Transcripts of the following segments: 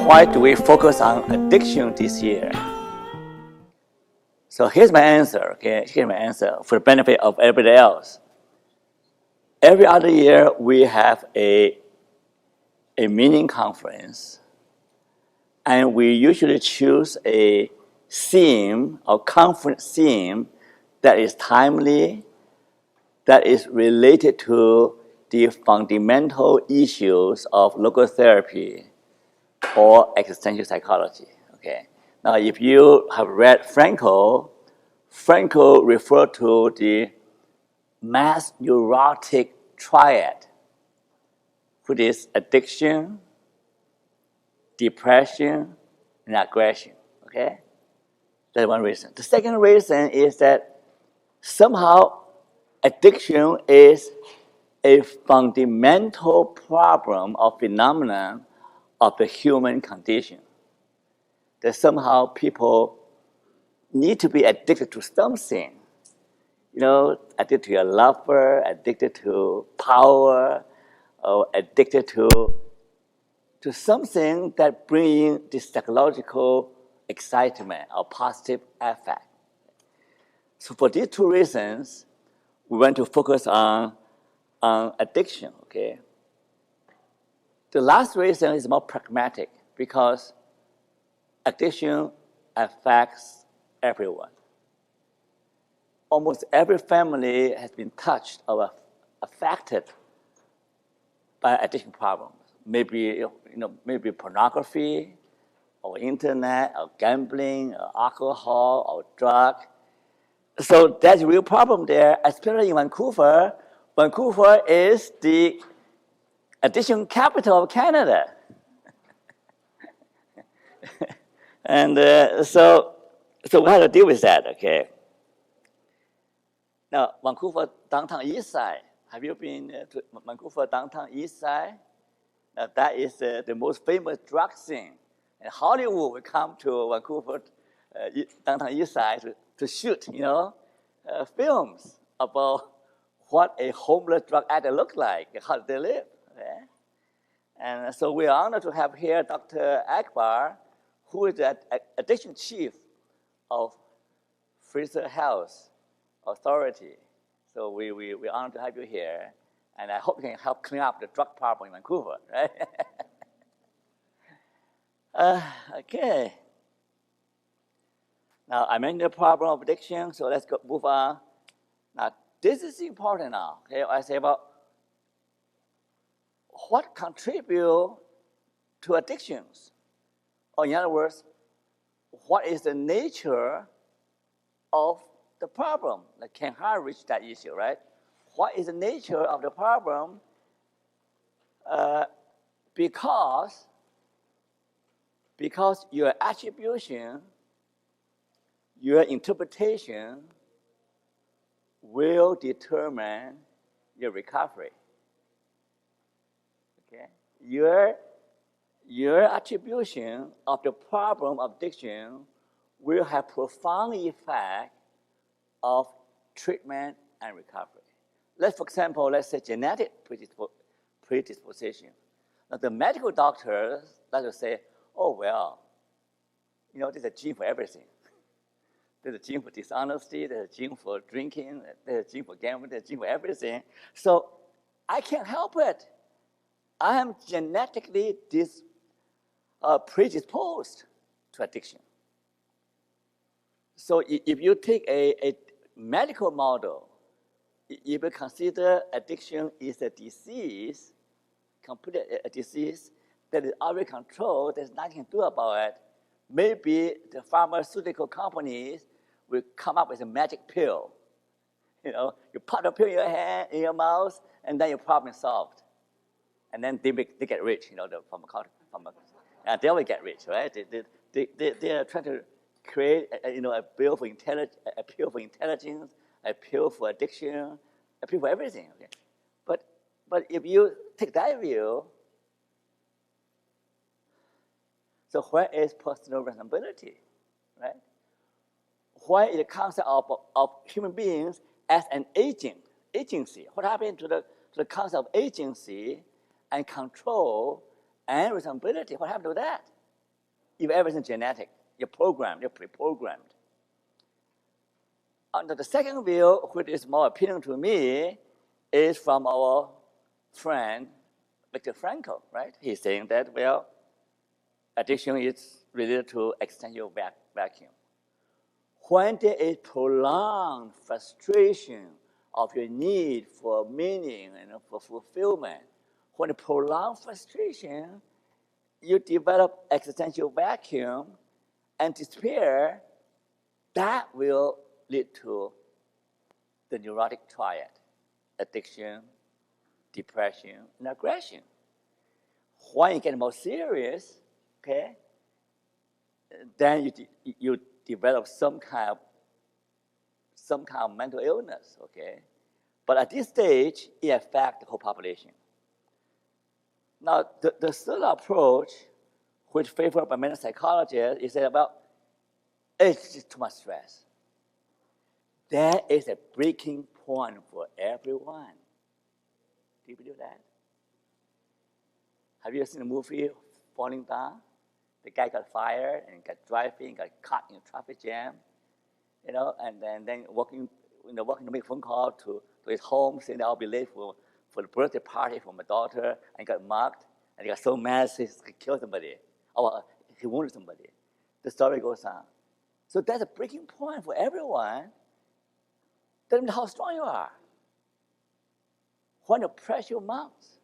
why do we focus on addiction this year? So here's my answer, okay? Here's my answer for the benefit of everybody else. Every other year, we have a meaning conference, and we usually choose a theme or conference theme that is timely, that is related to the fundamental issues of logotherapy or existential psychology, okay? Now, if you have read Frankl referred to the mass neurotic triad, which is addiction, depression, and aggression, okay? That's one reason. The second reason is that somehow addiction is a fundamental problem or phenomenon of the human condition. That somehow people need to be addicted to something. You know, addicted to your lover, addicted to power, or addicted to something that brings this psychological excitement or positive effect. So for these two reasons, we want to focus on addiction, okay? The last reason is more pragmatic because addiction affects everyone. Almost every family has been touched or affected by addiction problems. Maybe pornography, or internet, or gambling, or alcohol, or drug. So that's a real problem there, especially in Vancouver. Vancouver is the addiction capital of Canada. And so we have to deal with that, okay? Now, Vancouver downtown east side. Have you been to Vancouver downtown east side? That is the most famous drug scene. And Hollywood will come to Vancouver downtown east side to shoot, films about what a homeless drug addict looks like, how they live. Okay? And so we are honored to have here Dr. Akbar, who is the addiction chief of Fraser Health Authority. So we're honored to have you here, and I hope you can help clean up the drug problem in Vancouver, right? Okay. Now, I mentioned the problem of addiction, so let's move on. Now, this is important now, okay? I say about what contribute to addictions. Or in other words, what is the nature of the problem? Like Ken Hart reached that issue, right? What is the nature of the problem? Because your attribution, your interpretation will determine your recovery. Okay? Your attribution of the problem of addiction will have profound effect of treatment and recovery. For example, let's say genetic predisposition. Now, the medical doctors like to say, oh, well, there's a gene for everything. There's a gene for dishonesty, there's a gene for drinking, there's a gene for gambling, there's a gene for everything. So I can't help it. I am genetically predisposed to addiction. So if you take a medical model, if you consider addiction is a disease, a disease that is already controlled, there's nothing to do about it, maybe the pharmaceutical companies will come up with a magic pill. You pop the pill in your hand, in your mouth, and then your problem is solved. And then they get rich, the and they will get rich, right? They are trying to create, a pill for intelligence, a pill for addiction, a pill for everything. Okay? But if you take that view, so where is personal responsibility, right? Where is the concept of human beings as an agency? What happened to the concept of agency and control and responsibility? What happened to that? If everything's genetic, you're programmed, you're pre-programmed. Under the second view, which is more appealing to me, is from our friend Viktor Frankl, right? He's saying that, well, addiction is related to existential vacuum. When there is prolonged frustration of your need for meaning and for fulfillment, when the prolonged frustration, you develop existential vacuum and despair, that will lead to the neurotic triad: addiction, depression, and aggression. When you get more serious, okay, then you develop some kind of mental illness, okay? But at this stage, it affects the whole population. Now, the third approach, which favored by many psychologists, is that about it's just too much stress. There is a breaking point for everyone. Do you believe that? Have you seen the movie Falling Down? The guy got fired and got driving, got caught in a traffic jam, and then walking to make a phone call to his home, saying that I'll be late for the birthday party for my daughter, and got mugged, and he got so mad he killed somebody, or he wounded somebody. The story goes on. So that's a breaking point for everyone. Doesn't matter how strong you are. When the pressure mounts,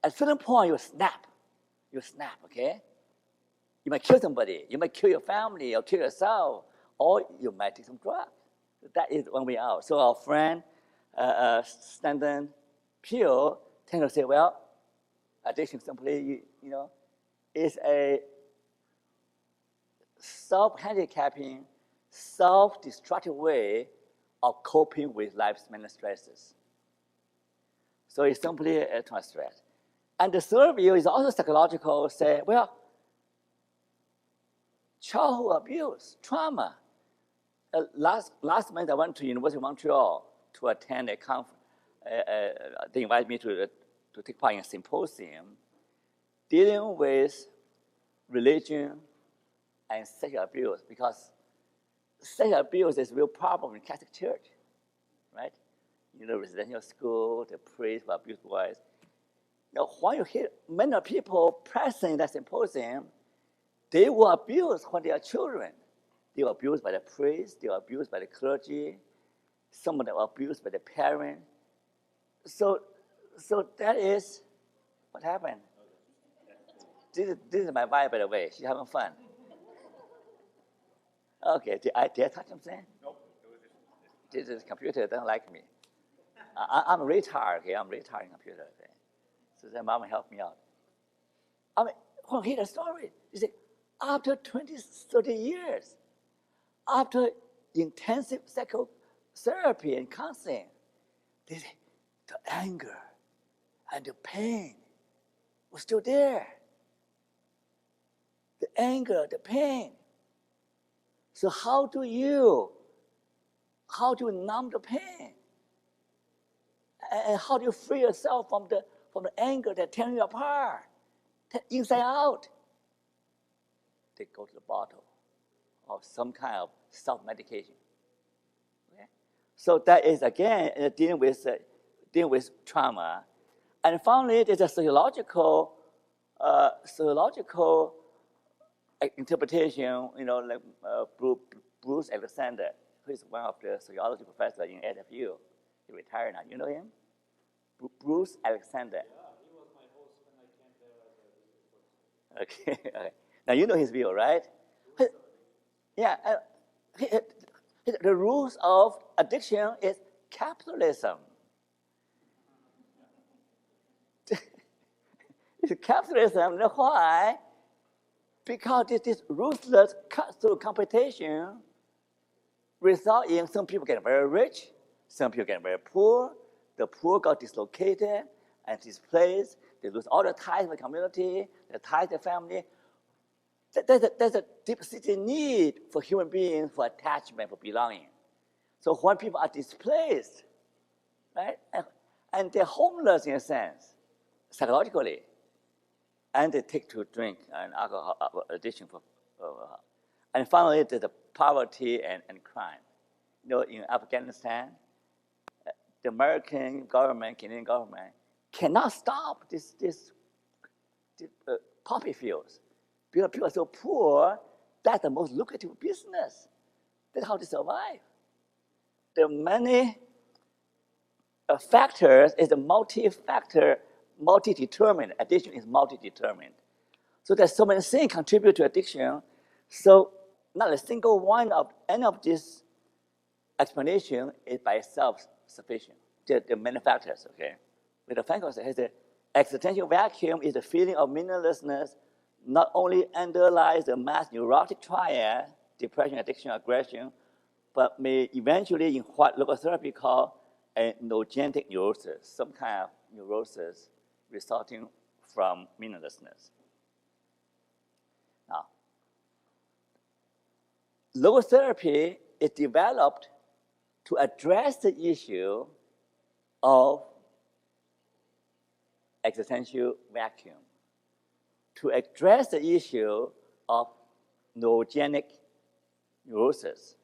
at a certain point you snap. You snap, okay? You might kill somebody. You might kill your family or kill yourself, or you might take some drugs. That is one way out. So our friend Stanton Peele tends to say, well, addiction simply, is a self-handicapping, self-destructive way of coping with life's many stresses. So it's simply a too much stress. And the third view is also psychological, say, well, childhood abuse, trauma. Last month I went to University of Montreal to attend a conference. They invited me to take part in a symposium dealing with religion and sexual abuse, because sexual abuse is a real problem in the Catholic Church, right? Residential school, the priest who abuse boys. When you hear many people present in that symposium, they were abused when they are children. They were abused by the priest, they were abused by the clergy, some of them were abused by the parent. So that is what happened. This is my wife, by the way. She's having fun. Okay, did I touch something? Nope. This computer doesn't like me. I'm retarded, okay? I'm retarded in computer. Okay? So then mom helped me out. I mean, when I hear the story, you see, after 20, 30 years, after intensive psychotherapy and counseling, they say the anger and the pain was still there. The anger, the pain. So how do you numb the pain? And how do you free yourself from the anger that tears you apart, inside out? They go to the bottle of some kind of self-medication. Okay? So that is, again, dealing with trauma. And finally, there's a sociological interpretation, like Bruce Alexander, who is one of the sociology professors in SFU. He retired now. You know him? Bruce Alexander. Yeah, he was my host when I came there as a visitor. Okay. Now you know his view, right? Yeah. The rules of addiction is capitalism. It's capitalism. Why? Because this ruthless cut-through competition result in some people getting very rich, some people getting very poor. The poor got dislocated and displaced. They lose all the ties with the community, the ties with the family. There's a deep-seated need for human beings for attachment, for belonging. So when people are displaced, right, and they're homeless in a sense, psychologically, and they take to drink and alcohol addiction for, and finally the poverty and crime. In Afghanistan, the American government, Canadian government, cannot stop this poppy fields because people are so poor. That's the most lucrative business. That's how they survive. There are many factors. It's a multi-factor, multi-determined. Addiction is multi-determined. So there's so many things contribute to addiction. So not a single one of any of these explanation is by itself sufficient. The many factors, okay? Viktor Frankl says the existential vacuum is the feeling of meaninglessness not only underlies the mass neurotic triad, depression, addiction, aggression, but may eventually in what logotherapy call a noogenic neurosis, some kind of neurosis resulting from meaninglessness. Now, logotherapy is developed to address the issue of existential vacuum, to address the issue of noogenic neurosis.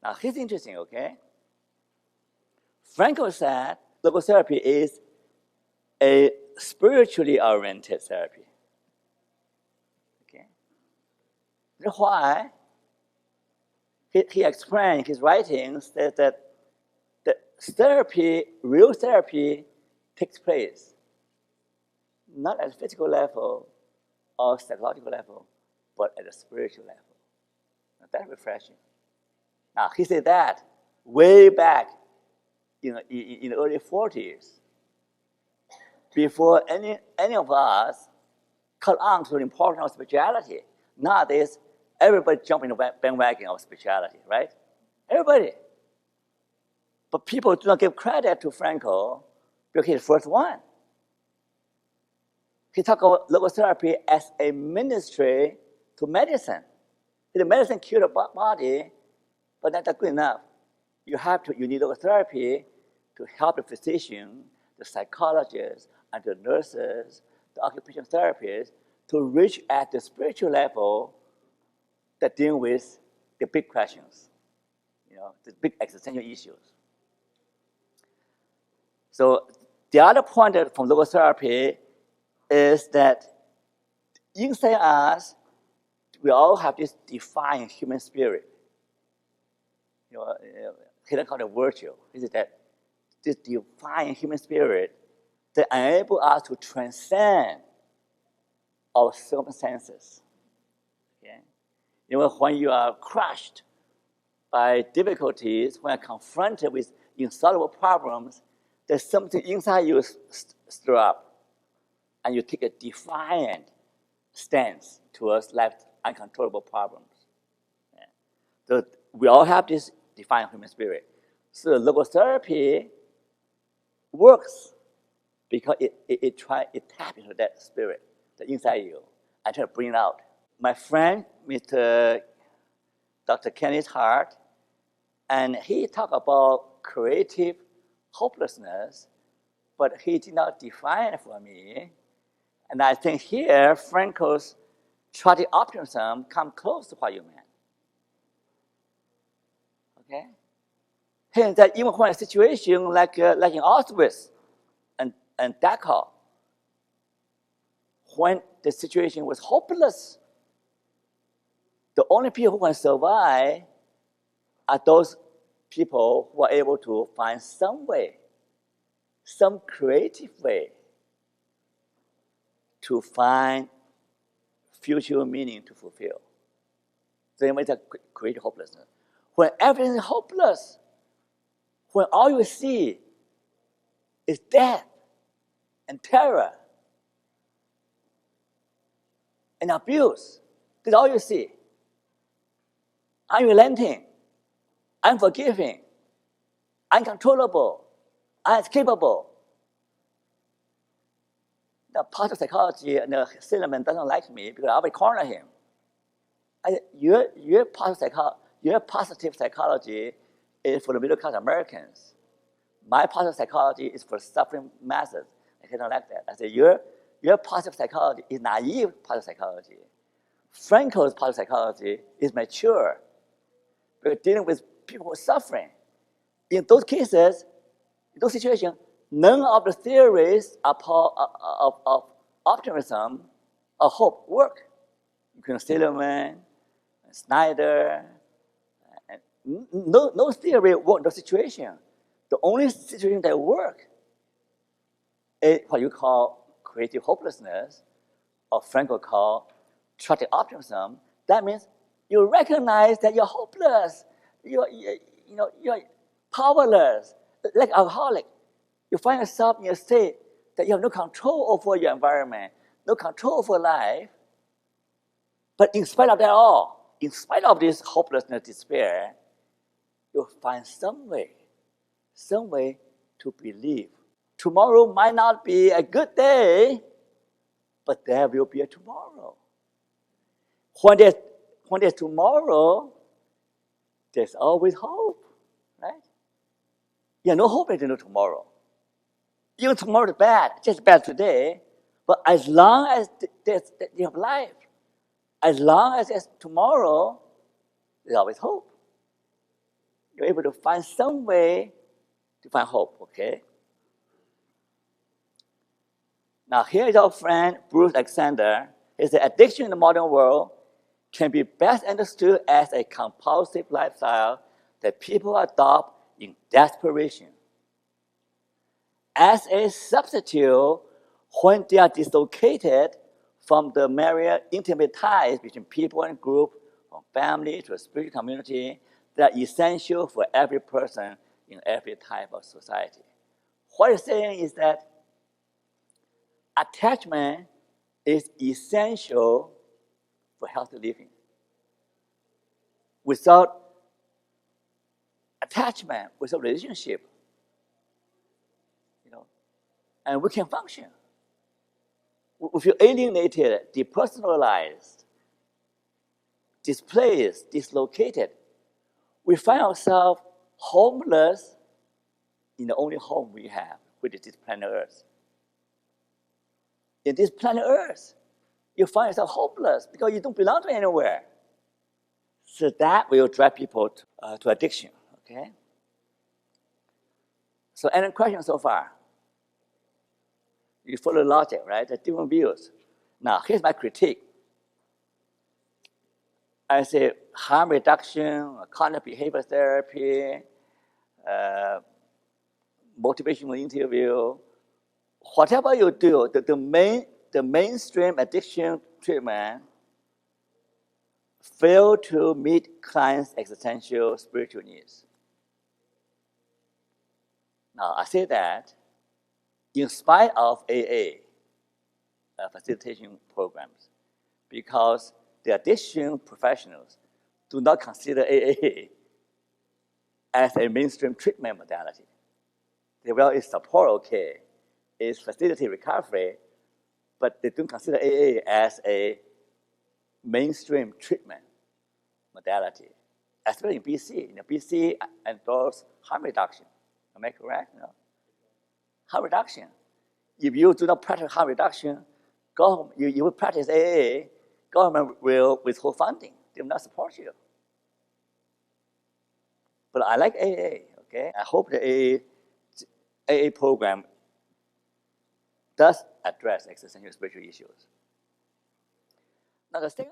Now, here's interesting, okay? Frankl said logotherapy is a spiritually oriented therapy. Okay? That's why he explained in his writings that the therapy, real therapy, takes place not at a physical level or psychological level, but at a spiritual level. Now, that's refreshing. Now, he said that way back in the early 40s, before any of us caught on to the importance of spirituality. Nowadays, everybody jump in the bandwagon of spirituality, right? Everybody. But people do not give credit to Frankl because he's the first one. He talked about logotherapy as a ministry to medicine. The medicine cures the body, but that's not good enough. You need logotherapy to help the physician, the psychologist, and the nurses, the occupational therapists to reach at the spiritual level that deal with the big questions, the big existential issues. So the other point from logotherapy is that inside us, we all have this defined human spirit. He called it virtue. He said that this defined human spirit that enables us to transcend our circumstances. Okay? When you are crushed by difficulties, when you're confronted with insoluble problems, there's something inside you stir up, and you take a defiant stance towards life's uncontrollable problems. Yeah. So we all have this defiant human spirit. So logotherapy works because it taps into that spirit that's inside you and try to bring it out. My friend, Dr. Kenneth Hart, and he talked about creative hopelessness, but he did not define it for me. And I think here, Frankl's tragic optimism comes close to what you meant. Okay? Hence, that even when a situation like in Auschwitz and Dachau, when the situation was hopeless, the only people who can survive are those people who are able to find some way, some creative way to find future meaning to fulfill. So it makes create hopelessness. When everything is hopeless, when all you see is death and terror and abuse, that's all you see. Unrelenting, unforgiving, uncontrollable, unescapable. The positive psychology and the Silverman doesn't like me because I will corner him. I said, your positive psychology is for the middle class Americans. My positive psychology is for suffering masses. I cannot like that. I said, your your positive psychology is naive positive psychology. Frankl's positive psychology is mature. We're dealing with people who are suffering. In those cases, in those situations, none of the theories of optimism or hope work. Including Silverman, Snyder, and no theory work in those situations. The only situation that work is what you call creative hopelessness, or Frankl called tragic optimism. That means you recognize that you're hopeless, you're powerless, like alcoholic. You find yourself in a state that you have no control over your environment, no control over life. But in spite of that all, in spite of this hopelessness, despair, you'll find some way to believe. Tomorrow might not be a good day, but there will be a tomorrow. When there's tomorrow, there's always hope, right? Yeah, no hope, there's no tomorrow. Even tomorrow is bad, just bad today. But as long as you have life, as long as there's tomorrow, there's always hope. You're able to find some way to find hope, okay? Now, here is our friend Bruce Alexander. He said, addiction in the modern world can be best understood as a compulsive lifestyle that people adopt in desperation. As a substitute, when they are dislocated from the myriad intimate ties between people and group, from family to a spiritual community, that are essential for every person in every type of society. What he's saying is that attachment is essential for healthy living. Without attachment, without relationship, and we can function. We feel alienated, depersonalized, displaced, dislocated. We find ourselves homeless in the only home we have, which is this planet Earth. In this planet Earth, you find yourself hopeless because you don't belong to anywhere. So that will drive people to addiction, okay? So any questions so far? You follow logic, right? The different views. Now, here's my critique. I say harm reduction, cognitive-behavioural therapy, motivational interview, whatever you do, the mainstream addiction treatment fail to meet clients' existential spiritual needs. Now, I say that in spite of AA, facilitation programs, because the addiction professionals do not consider AA as a mainstream treatment modality. They will is support okay, is facility recovery, but they don't consider AA as a mainstream treatment modality. Especially in BC. BC endorses harm reduction. Am I correct? No. Harm reduction. If you do not practice harm reduction, you will practice AA, government will withhold funding. They will not support you. But I like AA, okay? I hope the AA program does address existential spiritual issues. Now the second